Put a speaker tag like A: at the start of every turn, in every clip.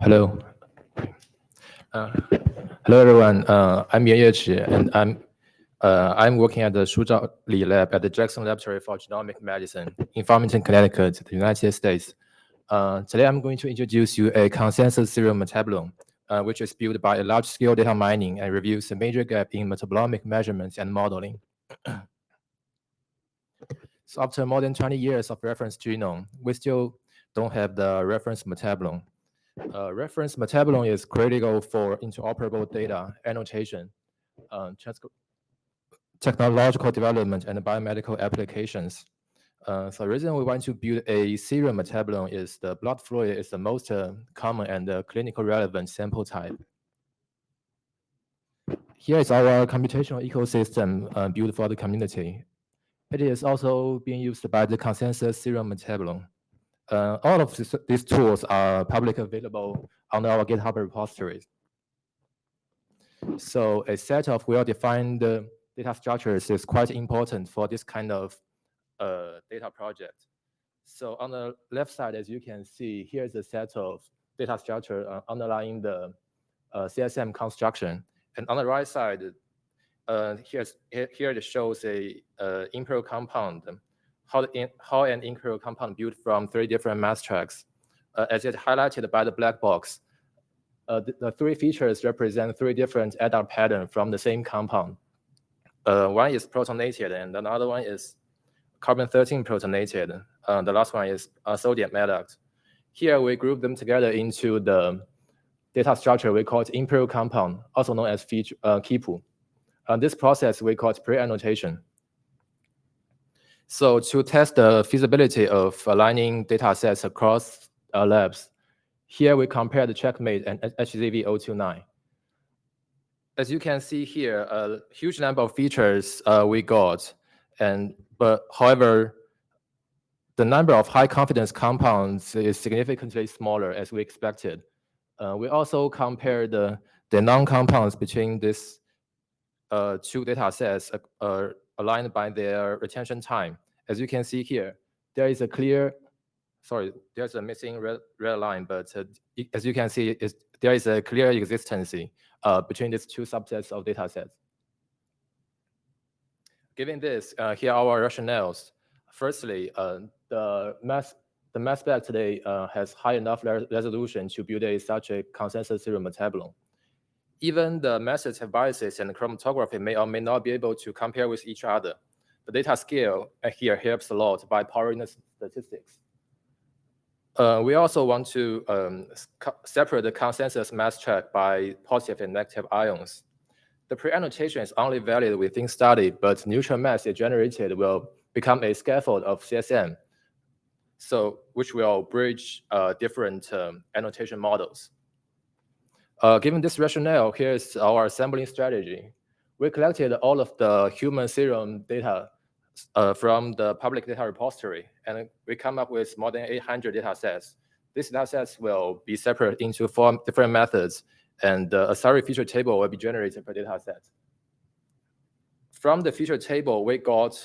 A: Hello. Hello, everyone. I'm Yuanye Chi, and I'm working at the Shuzhou Li Lab at the Jackson Laboratory for Genomic Medicine in Farmington, Connecticut, the United States. Today, I'm going to introduce you a consensus serum metabolome, which is built by a large-scale data mining and reviews a major gap in metabolomic measurements and modeling. So after more than 20 years of reference genome, we still don't have the reference metabolome. Reference metabolome is critical for interoperable data annotation, technological development, and biomedical applications. So the reason we want to build a serum metabolome is the blood fluid is the most common and clinical relevant sample type. Here is our computational ecosystem built for the community. It is also being used by the consensus serum metabolome. All of these tools are publicly available on our GitHub repositories. So a set of well-defined data structures is quite important for this kind of data project. So on the left side, as you can see, here's a set of data structure underlying the CSM construction. And on the right side, here it shows a imperial compound, how an imperial compound built from 3 different mass tracks. As it's highlighted by the black box, the 3 features represent 3 different adult patterns from the same compound. One is protonated, and another one is carbon-13 protonated. The last one is sodium adduct. Here we group them together into the data structure we call it imperial compound, also known as Kipu. This process we call it pre-annotation. So to test the feasibility of aligning data sets across labs, here we compare the CheckMate and HZV029. As you can see here, a huge number of features we got, but however, the number of high confidence compounds is significantly smaller as we expected. We also compared the non-compounds between these 2 data sets aligned by their retention time. As you can see here, there is a clear, there's a missing red line, but as you can see, there is a clear existence between these 2 subsets of data sets. Given this, here are our rationales. Firstly, the mass spec today has high enough resolution to build such a consensus serum metabolome. Even the methods have biases and chromatography may or may not be able to compare with each other. The data scale here helps a lot by powering the statistics. We also want to separate the consensus mass track by positive and negative ions. The pre-annotation is only valid within study, but neutral mass it generated will become a scaffold of CSM, so which will bridge different annotation models. Given this rationale, here's our assembling strategy. We collected all of the human serum data from the public data repository, and we come up with more than 800 data sets. These data sets will be separated into 4 different methods, and a summary feature table will be generated per data set. From the feature table, we got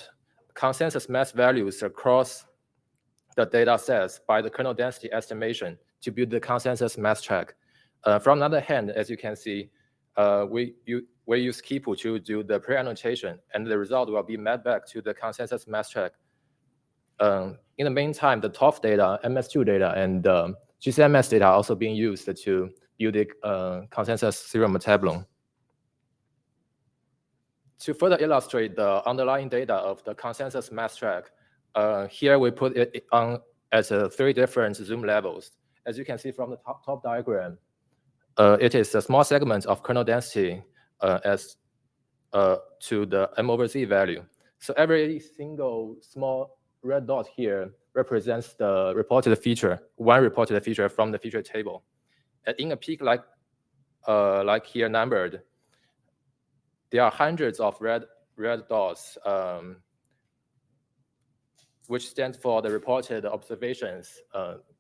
A: consensus mass values across the data sets by the kernel density estimation to build the consensus mass track. From the other hand, as you can see, we use Kipu to do the pre-annotation, and the result will be mapped back to the consensus mass track. In the meantime, the TOF data, MS2 data, and GCMS data are also being used to build a consensus serum metabolome. To further illustrate the underlying data of the consensus mass track, here we put it on as 3 different zoom levels. As you can see from the top diagram, it is a small segment of kernel density as to the M/Z value. So every single small red dot here represents the reported feature, one reported feature from the feature table. And in a peak like here numbered, there are hundreds of red dots, which stands for the reported observations,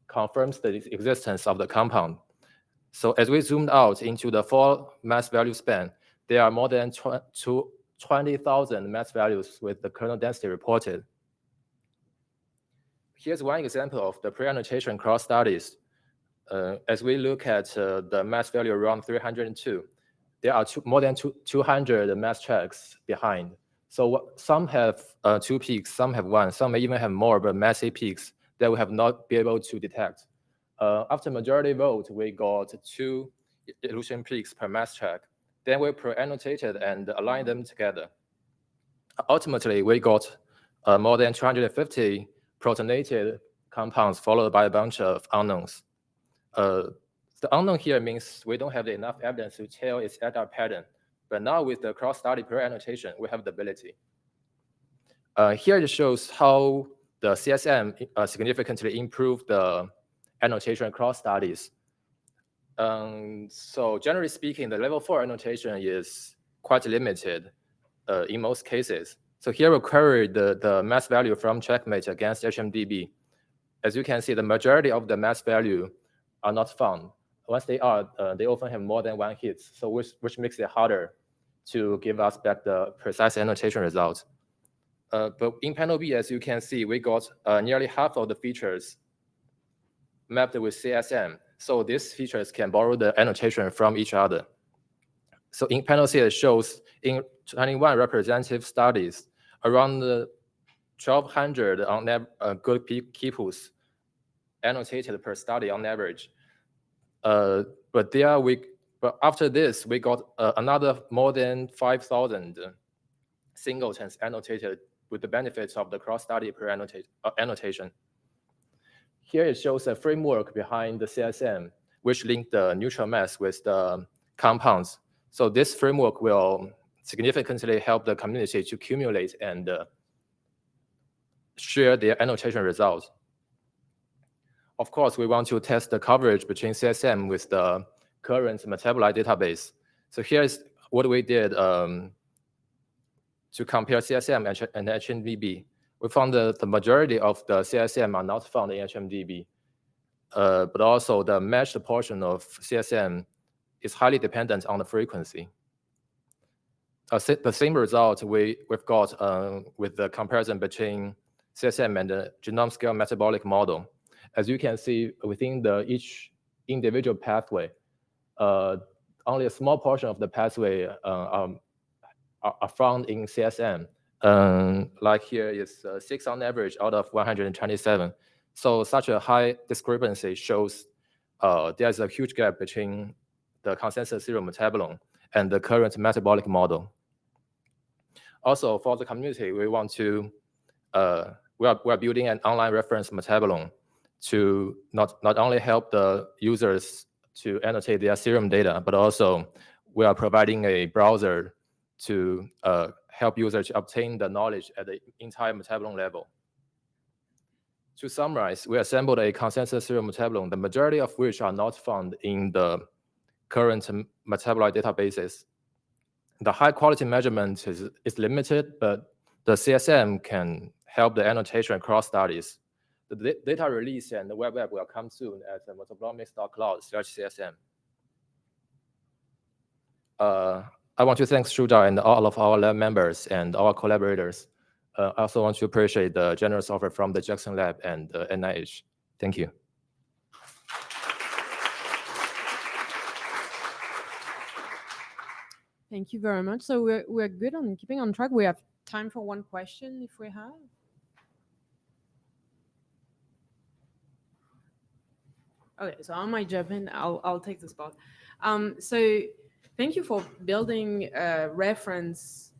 A: confirms the existence of the compound. So as we zoomed out into the 4 mass value span, there are more than 20,000 mass values with the kernel density reported. Here's one example of the pre-annotation cross studies. as we look at the mass value around 302, there are more than 200 mass tracks behind. So some have 2 peaks, some have 1, some may even have more, but massive peaks that we have not been able to detect. After majority vote, we got 2 elution peaks per mass track. Then we pre-annotated and aligned them together. Ultimately, we got more than 250 protonated compounds followed by a bunch of unknowns. The unknown here means we don't have enough evidence to tell its ADAR pattern. But now with the cross-study pre-annotation, we have the ability. Here it shows how the CSM significantly improved the annotation cross studies. So generally speaking, the level 4 annotation is quite limited in most cases. So here we query the mass value from checkmate against HMDB. As you can see, the majority of the mass value are not found. Once they are, they often have more than 1 hit, so which makes it harder to give us back the precise annotation results. But in panel B, as you can see, we got nearly half of the features mapped with CSM. So these features can borrow the annotation from each other. So in panel C, it shows in 21 representative studies, around 1,200 on good keypools annotated per study on average. But after this, we got another more than 5,000 singletons annotated with the benefits of the cross-study annotation. Here it shows a framework behind the CSM, which link the neutral mass with the compounds. So this framework will significantly help the community to accumulate and share their annotation results. Of course, we want to test the coverage between CSM with the current metabolite database. So here's what we did to compare CSM and HMDB. We found that the majority of the CSM are not found in HMDB, but also the matched portion of CSM is highly dependent on the frequency. The same result we've got with the comparison between CSM and the genome scale metabolic model. As you can see, within each individual pathway, only a small portion of the pathway are found in CSM. Like here is 6 on average out of 127. So such a high discrepancy shows there's a huge gap between the consensus serum metabolome and the current metabolic model. Also, for the community, we want to we are building an online reference metabolome to not only help the users to annotate their serum data, but also we are providing a browser to help users to obtain the knowledge at the entire metabolome level. To summarize, we assembled a consensus serum metabolome, the majority of which are not found in the current metabolite databases. The high quality measurement is limited, but the CSM can help the annotation across studies. The data release and the web app will come soon at metabolomics.cloud/CSM. I want to thank Shuda and all of our lab members and our collaborators. I also want to appreciate the generous offer from the Jackson Lab and NIH. Thank you.
B: Thank you very much. So we're good on keeping on track. We have time for one question if we have. Okay, so I might jump in. I'll take the spot. So thank you for building a reference,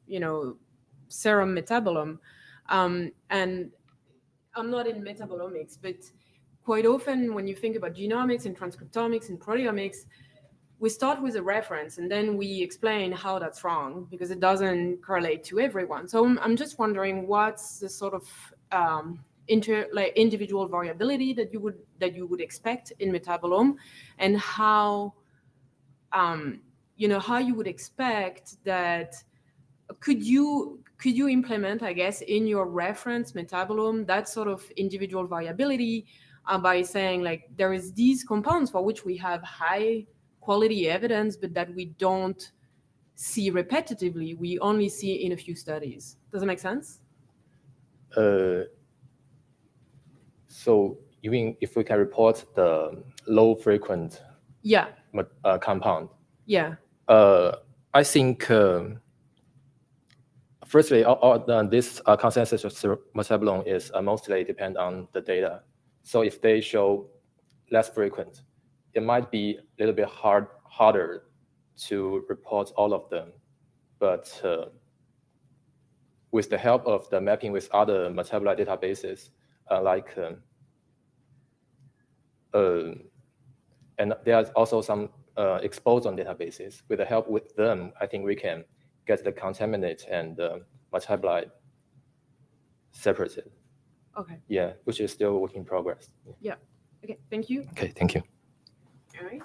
B: serum metabolome. And I'm not in metabolomics, but quite often when you think about genomics and transcriptomics and proteomics, we start with a reference and then we explain how that's wrong because it doesn't correlate to everyone. So I'm just wondering what's the sort of individual variability that you would expect in metabolome, and how how you would expect that could you implement, I guess, in your reference metabolome that sort of individual variability by saying like there is these compounds for which we have high quality evidence but that we don't see repetitively, we only see in a few studies. Does it make sense?
A: So even if we can report the low frequent
B: Yeah.
A: Compound.
B: Yeah.
A: I think firstly, this consensus metabolome is mostly depend on the data. So if they show less frequent, it might be a little bit harder to report all of them. But with the help of the mapping with other metabolite databases, and there's also some exposome databases. With the help with them, I think we can get the contaminant and metabolite separated.
B: Okay.
A: Yeah, which is still a work in progress.
B: Yeah. Okay. Thank you.
A: Okay, thank you.
B: All right.